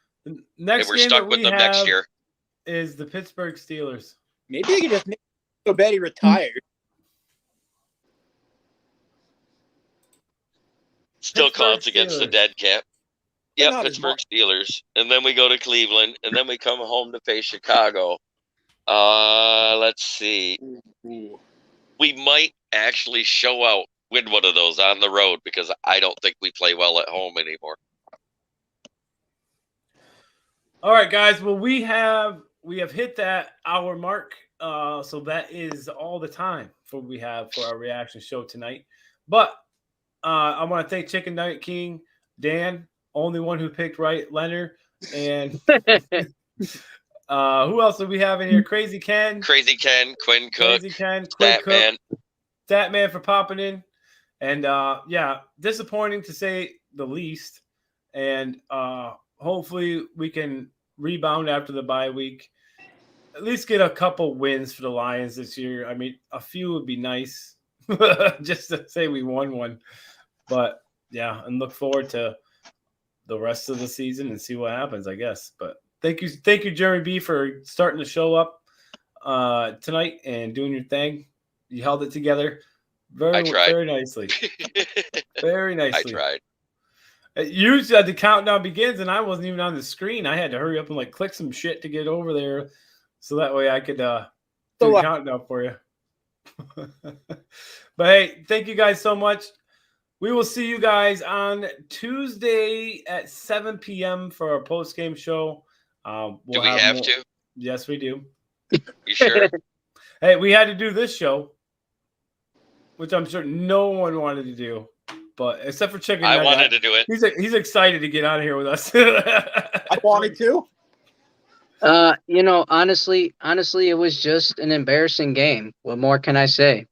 Next and we're game stuck that with we them next have year. is the Pittsburgh Steelers. Maybe they could just make so bad he retired. Still Pittsburgh counts against the Steelers. dead cap. They're Yep, not as Pittsburgh Steelers. And then we go to Cleveland. And then we come home to face Chicago. Let's see. We might actually show out, win one of those on the road because I don't think we play well at home anymore. All right, guys. Well, we have hit that hour mark. So that is all the time we have for our reaction show tonight. But I want to thank Chicken Nugget King, Dan, only one who picked right, Leonard, and who else do we have in here? Crazy Ken, Quinn Cook, Crazy Ken, Stat Man. Stat Man for popping in, and yeah, disappointing to say the least. And hopefully we can rebound after the bye week. At least get a couple wins for the Lions this year. I mean, a few would be nice, just to say we won one. But yeah, and look forward to the rest of the season and see what happens, I guess. But thank you, Jeremy B, for starting the show up tonight and doing your thing. You held it together very nicely. Very nicely. I tried. You said the countdown begins, and I wasn't even on the screen. I had to hurry up and like click some shit to get over there, so that way I could do the countdown for you. But hey, thank you guys so much. We will see you guys on Tuesday at 7 p.m. for our post-game show. Do we have to? Yes, we do. You sure? Hey, we had to do this show, which I'm sure no one wanted to do, but except for Chicken Nugget. I wanted to do it. He's excited to get out of here with us. I wanted to. Honestly, it was just an embarrassing game. What more can I say?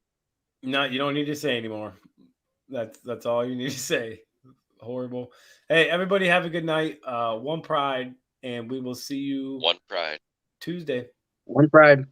No, you don't need to say anymore. That's all you need to say. Horrible. Hey, everybody, have a good night. One Pride, and we will see you One Pride. Tuesday. One Pride.